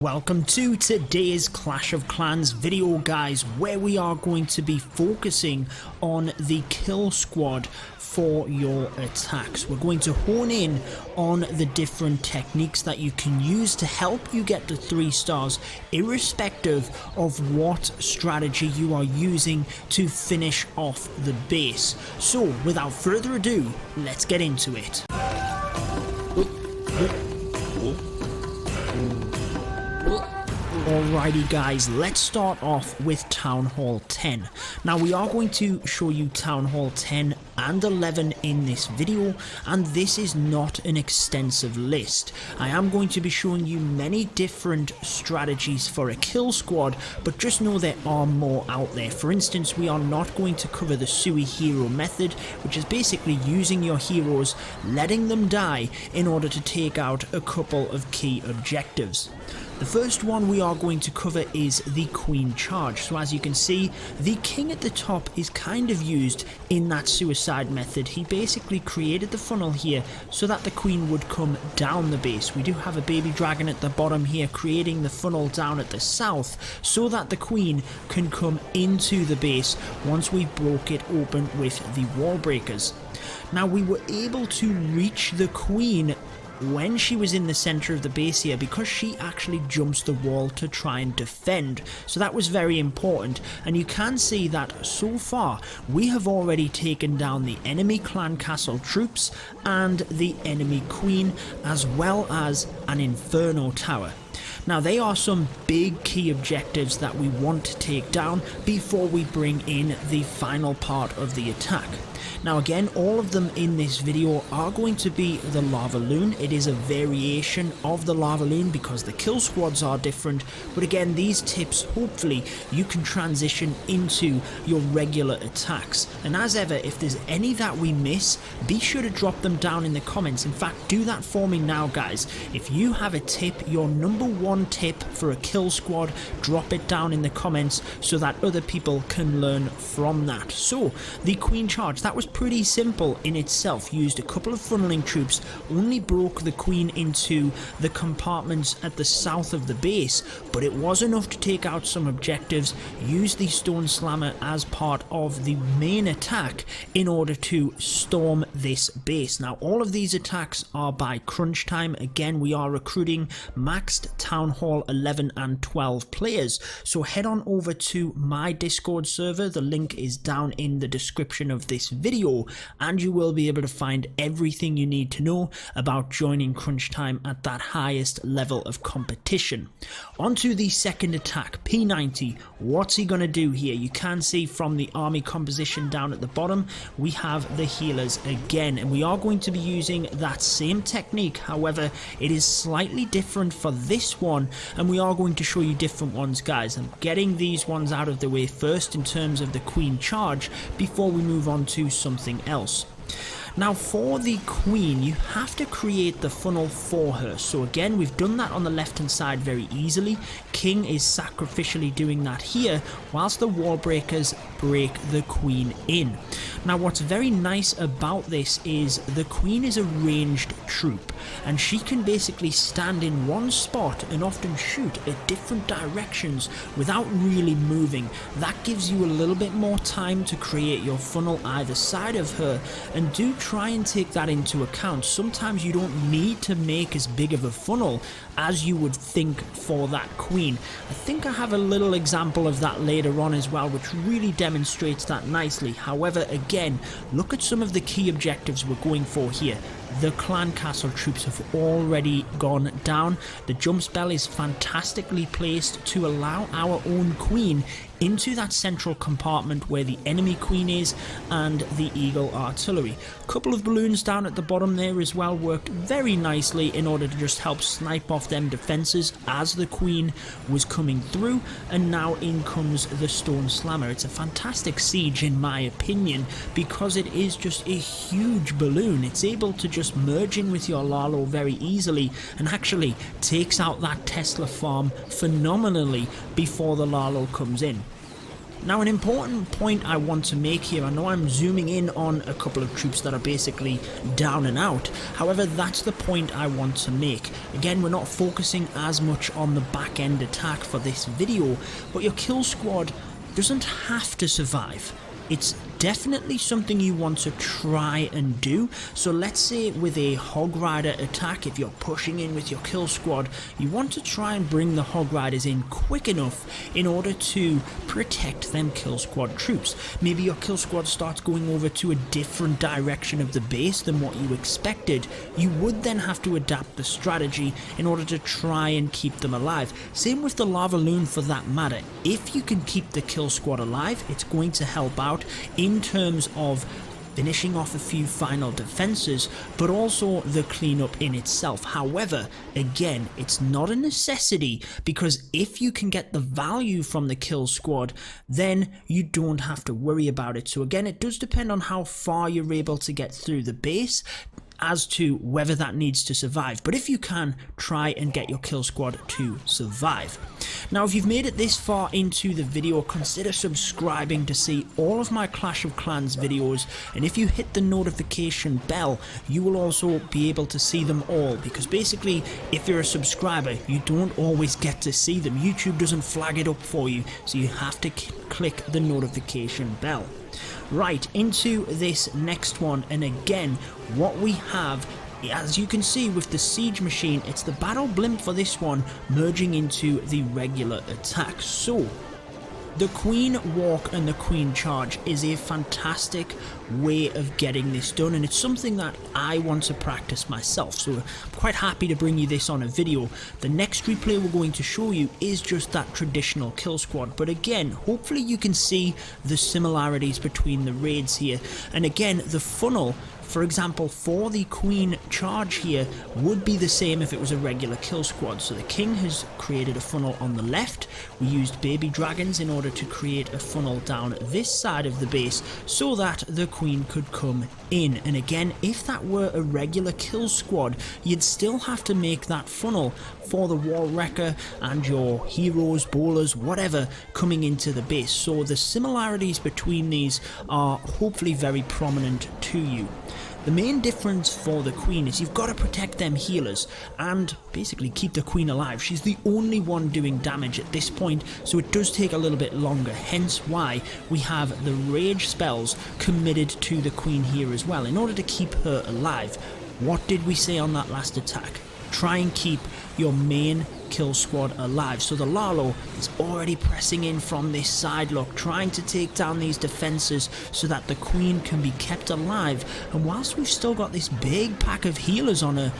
Welcome to today's Clash of Clans video, guys, where we are going to be focusing on the kill squad for your attacks. We're going to hone in on the different techniques that you can use to help you get to 3 stars, irrespective of what strategy you are using to finish off the base. So, without further ado, let's get into it. Alrighty guys, let's start off with Town Hall 10. Now we are going to show you Town Hall 10 and 11 in this video, and this is not an extensive list. I am going to be showing you many different strategies for a kill squad, but just know there are more out there. For instance, we are not going to cover the Sui hero method, which is basically using your heroes, letting them die in order to take out a couple of key objectives. The first one we are going to cover is the Queen Charge. So as you can see, the king at the top is kind of used in that suicide method. He basically created the funnel here so that the queen would come down the base. We do have a baby dragon at the bottom here creating the funnel down at the south so that the queen can come into the base once we broke it open with the wall breakers. Now we were able to reach the queen when she was in the center of the base here because she actually jumps the wall to try and defend, so that was very important. And you can see that so far we have already taken down the enemy clan castle troops and the enemy queen, as well as an inferno tower. Now they are some big key objectives that we want to take down before we bring in the final part of the attack. Now again, all of them in this video are going to be the lava loon. It is a variation of the lava loon because the kill squads are different, but again, these tips, hopefully you can transition into your regular attacks. And as ever, if there's any that we miss, be sure to drop them down in the comments. In fact, do that for me now, guys. If you have a tip, your number one tip for a kill squad, drop it down in the comments so that other people can learn from that. So the Queen Charge, that was pretty simple in itself. Used a couple of funneling troops, only broke the queen into the compartments at the south of the base, but it was enough to take out some objectives. Used the stone slammer as part of the main attack in order to storm this base. Now all of these attacks are by CrunchTime. Again, we are recruiting maxed Town Hall 11 and 12 players, so head on over to my Discord server. The link is down in the description of this video, and you will be able to find everything you need to know about joining CrunchTime at that highest level of competition. On to the second attack, P90. What's he going to do here? You can see from the army composition down at the bottom, we have the healers again, and we are going to be using that same technique. However, it is slightly different for this one, and we are going to show you different ones, guys. I'm getting these ones out of the way first in terms of the Queen Charge before we move on to something else. Now for the queen, you have to create the funnel for her. So again, we've done that on the left hand side very easily. King is sacrificially doing that here, whilst the wall breakers break the queen in. Now what's very nice about this is the queen is a ranged troop, and she can basically stand in one spot and often shoot at different directions without really moving. That gives you a little bit more time to create your funnel either side of her, and do try and take that into account. Sometimes you don't need to make as big of a funnel as you would think for that queen. I think I have a little example of that later on as well, which really demonstrates that nicely. However, again, look at some of the key objectives we're going for here. The clan castle troops have already gone down. The jump spell is fantastically placed to allow our own queen into that central compartment where the enemy queen is and the eagle artillery. A couple of balloons down at the bottom there as well worked very nicely in order to just help snipe off them defenses as the queen was coming through, and now in comes the stone slammer. It's a fantastic siege in my opinion because it is just a huge balloon. It's able to just merge in with your Lalo very easily and actually takes out that Tesla farm phenomenally before the Lalo comes in. Now, an important point I want to make here, I know I'm zooming in on a couple of troops that are basically down and out, however that's the point I want to make. Again, we're not focusing as much on the back end attack for this video, but your kill squad doesn't have to survive. It's definitely something you want to try and do. So let's say with a hog rider attack, if you're pushing in with your kill squad, you want to try and bring the hog riders in quick enough in order to protect them kill squad troops. Maybe your kill squad starts going over to a different direction of the base than what you expected. You would then have to adapt the strategy in order to try and keep them alive. Same with the lava loon for that matter. If you can keep the kill squad alive, it's going to help out in terms of finishing off a few final defenses, but also the cleanup in itself. However, again, it's not a necessity, because if you can get the value from the kill squad, then you don't have to worry about it. So again, it does depend on how far you're able to get through the base as to whether that needs to survive. But if you can, try and get your kill squad to survive. Now, if you've made it this far into the video, consider subscribing to see all of my Clash of Clans videos, and if you hit the notification bell, you will also be able to see them all, because basically, if you're a subscriber, you don't always get to see them. YouTube doesn't flag it up for you, so you have to click the notification bell. Right, into this next one, and again, what we have, as you can see with the siege machine, it's the battle blimp for this one merging into the regular attack. So the queen walk and the queen charge is a fantastic way of getting this done, and it's something that I want to practice myself, so I'm quite happy to bring you this on a video. The next replay we're going to show you is just that traditional kill squad, but again, hopefully you can see the similarities between the raids here. And again, the funnel, for example, for the queen charge here would be the same if it was a regular kill squad. So the king has created a funnel on the left. We used baby dragons in order to create a funnel down this side of the base so that the queen could come in. And again, if that were a regular kill squad, you'd still have to make that funnel for the wall wrecker and your heroes, bowlers, whatever, coming into the base. So the similarities between these are hopefully very prominent to you. The main difference for the queen is you've got to protect them healers and basically keep the queen alive. She's the only one doing damage at this point, so it does take a little bit longer, hence why we have the rage spells committed to the queen here as well in order to keep her alive. What did we say on that last attack? Try and keep your main kill squad alive. So the Lalo is already pressing in from this side, look, trying to take down these defenses so that the queen can be kept alive. And whilst we've still got this big pack of healers on her,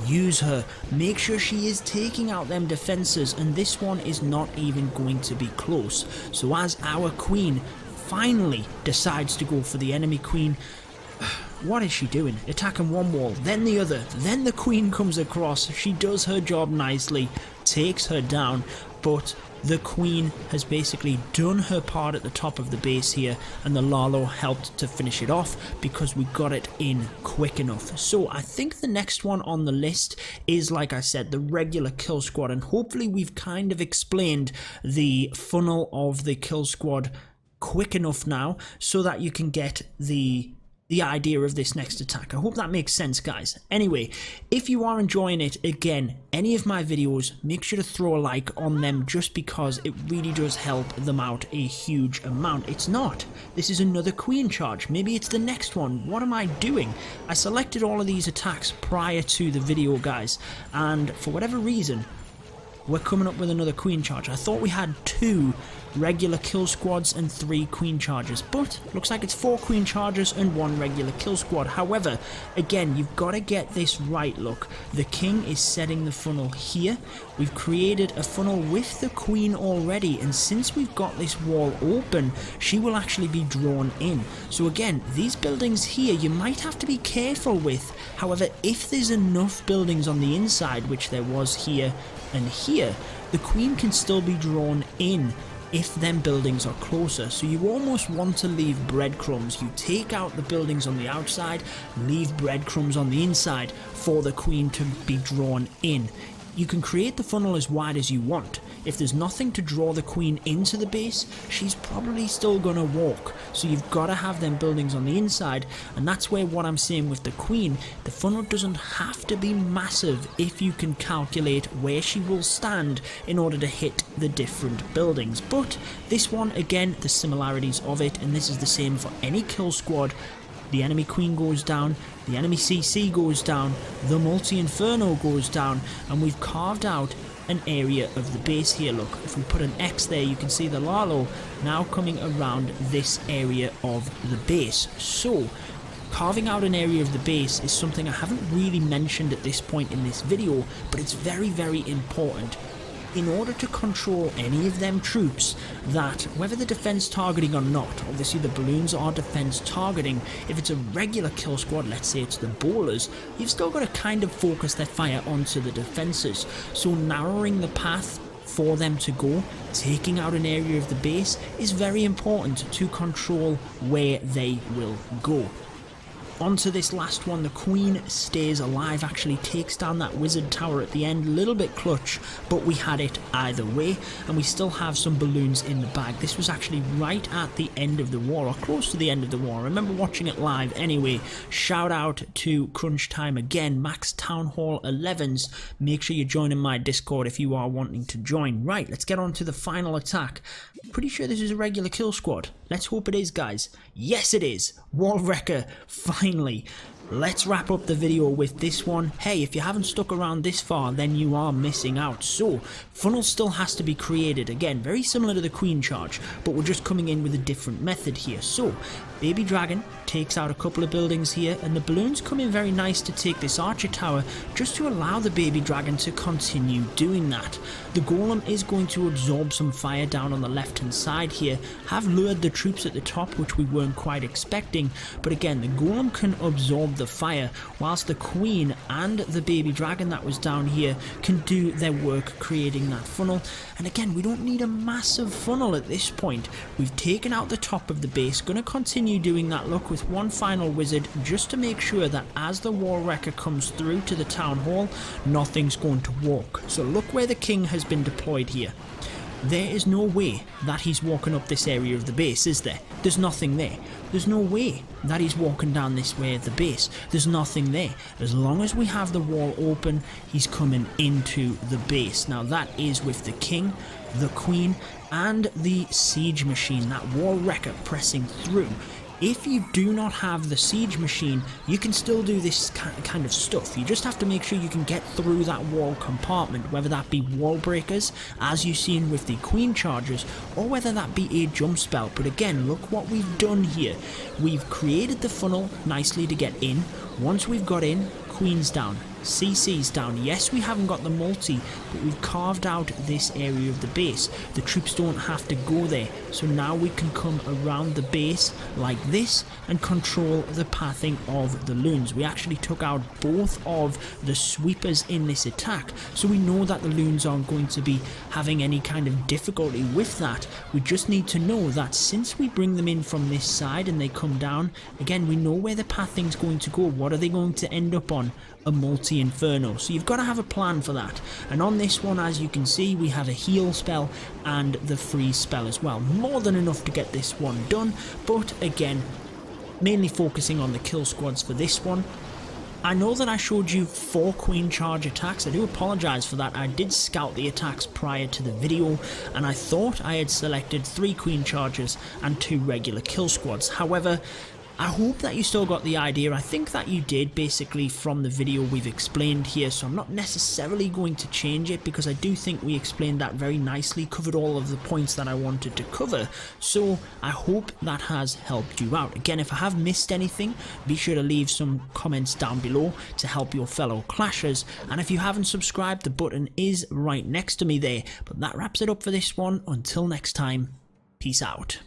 use her, make sure she is taking out them defenses, and this one is not even going to be close. So as our queen finally decides to go for the enemy queen, what is she doing? Attacking one wall, then the other, then the queen comes across. She does her job nicely, takes her down, but the queen has basically done her part at the top of the base here, and the Lalo helped to finish it off because we got it in quick enough. So I think the next one on the list is, like I said, the regular kill squad, and hopefully we've kind of explained the funnel of the kill squad quick enough now so that you can get the idea of this next attack. I hope that makes sense, guys. Anyway, if you are enjoying it, again, any of my videos, make sure to throw a like on them just because it really does help them out a huge amount. It's not. This is another queen charge. Maybe it's the next one. What am I doing? I selected all of these attacks prior to the video, guys, and for whatever reason, we're coming up with another queen charge. I thought we had 2 regular kill squads and 3 queen charges, but looks like it's 4 queen charges and 1 regular kill squad. However, again, you've got to get this right. Look, the king is setting the funnel here. We've created a funnel with the queen already, and since we've got this wall open, she will actually be drawn in. So again, these buildings here you might have to be careful with. However, if there's enough buildings on the inside, which there was here and here, the queen can still be drawn in if them buildings are closer. So you almost want to leave breadcrumbs. You take out the buildings on the outside, leave breadcrumbs on the inside for the queen to be drawn in. You can create the funnel as wide as you want. if there's nothing to draw the queen into the base, she's probably still gonna walk. So you've got to have them buildings on the inside, and that's where what I'm saying with the queen, the funnel doesn't have to be massive if you can calculate where she will stand in order to hit the different buildings. But this one, again, the similarities of it, and this is the same for any kill squad. The enemy queen goes down, the enemy CC goes down, the multi-inferno goes down, and we've carved out an area of the base here. Look, if we put an X there, you can see the Lalo now coming around this area of the base. So carving out an area of the base is something I haven't really mentioned at this point in this video, but it's very, very important. In order to control any of them troops, that whether they're defense targeting or not, obviously the balloons are defense targeting. If it's a regular kill squad, let's say it's the bowlers, you've still got to kind of focus their fire onto the defenses. So narrowing the path for them to go, taking out an area of the base, is very important to control where they will go. Onto this last one, the queen stays alive, actually takes down that wizard tower at the end, a little bit clutch, but we had it either way, and we still have some balloons in the bag. This was actually right at the end of the war, or close to the end of the war. I remember watching it live anyway. Shout out to CrunchTime again, Max Town Hall 11s. Make sure you join in my Discord if you are wanting to join. Right, let's get on to the final attack. Pretty sure this is a regular kill squad. Let's hope it is, guys. Yes, it is. Wall Wrecker, finally. Let's wrap up the video with this one. Hey, if you haven't stuck around this far, then you are missing out. So, funnel still has to be created. Again, very similar to the queen charge, but we're just coming in with a different method here. So, Baby Dragon takes out a couple of buildings here, and the balloons come in very nice to take this archer tower, just to allow the Baby Dragon to continue doing that. The golem is going to absorb some fire down on the left hand side here, have lured the troops at the top, which we weren't quite expecting, but again, the golem can absorb the fire, whilst the queen and the Baby Dragon that was down here can do their work creating that funnel. And again, we don't need a massive funnel at this point. We've taken out the top of the base, going to continue doing that, look, with one final wizard, just to make sure that as the War Wrecker comes through to the town hall, nothing's going to walk. So look where the king has been deployed here. There is no way that he's walking up this area of the base, is there? There's nothing there. There's no way that he's walking down this way of the base. There's nothing there. As long as we have the wall open, he's coming into the base. Now that is with the king, the queen, and the siege machine, that War Wrecker pressing through. If you do not have the siege machine, you can still do this kind of stuff. You just have to make sure you can get through that wall compartment, whether that be wall breakers, as you've seen with the queen charges, or whether that be a jump spell. But again, look what we've done here. We've created the funnel nicely to get in. Once we've got in, queen's down, CC's down. Yes, we haven't got the multi, but we've carved out this area of the base. The troops don't have to go there, so now we can come around the base like this and control the pathing of the loons. We actually took out both of the sweepers in this attack, so we know that the loons aren't going to be having any kind of difficulty with that. We just need to know that since we bring them in from this side and they come down, again, we know where the pathing's going to go. What are they going to end up on? A multi-inferno. So you've got to have a plan for that. And on this one, as you can see, we have a heal spell and the freeze spell as well. More than enough to get this one done, but again, mainly focusing on the kill squads for this one. I know that I showed you 4 queen charge attacks. I do apologise for that. I did scout the attacks prior to the video, and I thought I had selected 3 queen charges and 2 regular kill squads. However, I hope that you still got the idea. I think that you did, basically, from the video we've explained here, so I'm not necessarily going to change it, because I do think we explained that very nicely, covered all of the points that I wanted to cover, so I hope that has helped you out. Again, if I have missed anything, be sure to leave some comments down below to help your fellow clashers, and if you haven't subscribed, the button is right next to me there. But that wraps it up for this one. Until next time, peace out.